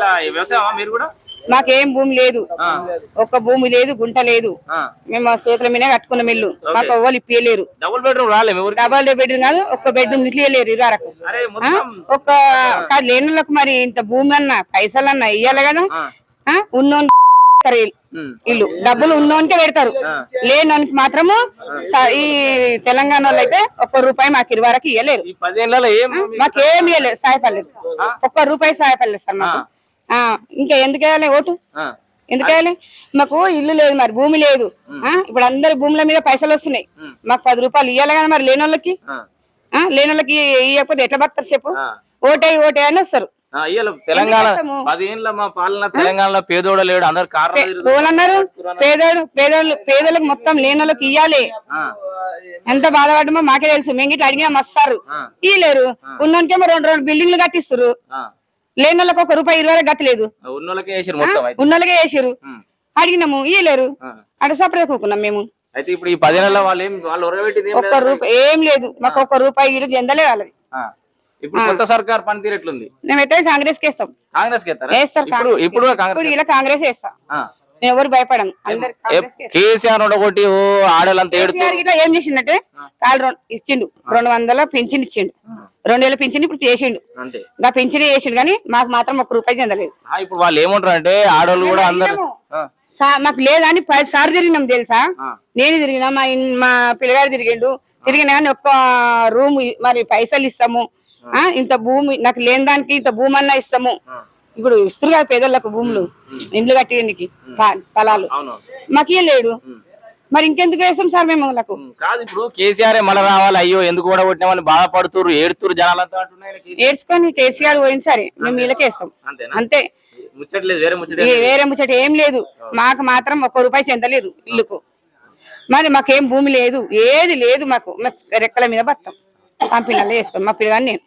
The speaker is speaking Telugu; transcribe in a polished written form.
ఎట్లా వ్యవసాయమా మీరు కూడా? మాకేం భూమి లేదు, ఒక్క భూమి లేదు, గుంట లేదు. మేము ఆ చేతుల మీద కట్టుకున్నాం ఇల్లు. మాకు ఎవ్వరు ఇప్పలేరు. డబుల్ బెడ్రూమ్ రాలే? డబల్ బెడ్రూమ్ కాదు, ఒక్క బెడ్రూమ్ ఇట్లేరు ఇరువరకు. ఒక్క కాదు లేనులకు మరి ఇంత భూమి అన్నా పైసలు అన్నా ఇయ్యాలి కదా. ఉన్నోన్ ఇల్లు డబ్బులు ఉన్నోనికే పెడతారు, లేనోనికి మాత్రము ఈ తెలంగాణ వాళ్ళు అయితే ఒక్క రూపాయి మాకు ఇరువరకు ఇయ్యలేరు. మాకు ఏమి ఇయ్యలేదు, సాయపడలేదు, ఒక్క రూపాయి సాయపడలేదు సార్ మాకు. ఇంకా ఎందుకు వేయాలి ఓటు? ఎందుకు వేయాలి? మాకు ఇల్లు లేదు, మరి భూమి లేదు. ఇప్పుడు అందరి భూముల మీద పైసలు వస్తున్నాయి, మాకు 10 రూపాయలు ఇయ్యాలి కదా. మరి లేనోళ్ళకి ఇవ్వకపోతే ఎట్లా బతారు చెప్పు? ఓటే అని వస్తారు. తెలంగాణ 10 ఏళ్ళ మా పాలన తెలంగాణలో పేదోడు లేడు, అందరు అన్నారు. పేదోళ్ళకి మొత్తం లేనోళ్ళకి ఇయ్యాలి. ఎంత బాధపడమో మాకే తెలుసు. మేము ఇట్లా అడిగినా మస్తారు ఇయ్యలేరు. ఉన్నోనికేమో 2 బిల్డింగ్లు కట్టిస్తారు, లేనోళ్ళకి ఒక్క రూపాయి 20 వరకు గట్టలేదు. ఉన్నోళ్ళకే వేసారు, అడిగినాము ఇయ్యలేరు. అటు సపరేట్ కూకున్నాం మేము. అయితే ఇప్పుడు ఈ 10 ఏళ్ళ ఒక్క రూపాయి ఏం లేదు, మాకు ఒక్క రూపాయి ఇల్లు చెందలే వాళ్ళది. ఇప్పుడు కొత్త సర్కార్ పనితీరు ఎట్లుంది? మేమైతే కాంగ్రెస్ కి వేస్తాం. కాంగ్రెస్ ఇప్పుడు ఇలా కాంగ్రెస్ వేస్తాం, ఎవరు భయపడం. కేసీఆర్ ఒకటి ఆడలంతా ఏం చేసిందంటే కాళ్ళు ఇచ్చిండు, 200 పింఛన్ ఇచ్చిండు, 2 ఏళ్ళ పింఛన్ ఇప్పుడు చేసిండు. ఇంకా పింఛన్ చేసిండు కానీ మాకు మాత్రం ఒక్క రూపాయి చెందలేదు. ఇప్పుడు వాళ్ళు ఏమంటారు అంటే ఆడవాళ్ళు కూడా అందరూ మాకు లేదని 10 సార్లు తిరిగినాం తెలుసా. నేను తిరిగినా, మా పిల్లగాడు తిరిగినా కానీ ఒక్క రూమ్ మరి పైసలు ఇస్తాము, ఇంత భూమి నాకు లేని దానికి ఇంత భూమి అన్నా ఇస్తాము. ఇప్పుడు ఇస్తారు కదా పేదలకు భూములు, ఇండ్లు కట్టేందుకు స్థలాలు, మాకు ఇయ్యలేడు. మరి ఇంకెందుకు వేస్తాం సార్ మేము? కాదు ఇప్పుడు కేసీఆర్ మళ్ళీ రావాలి, అయ్యో ఎందుకు కూడా కొట్టినామని బాధపడుతున్నారు, ఏడుతురు జనాలంతా. ఏడ్చుకొని కేసీఆర్ పోయింది సరే, మేము వీళ్ళకే వేస్తాం అంతే. వేరే ముచ్చట ఏం లేదు, మాకు మాత్రం ఒక్క రూపాయి చెందలేదు ఇల్లుకు. మరి మాకేం భూమి లేదు, ఏది లేదు. మాకు రెక్కల మీద బతాం, పంపిణీలో వేసుకోండి మా పిల్లగాని నేను.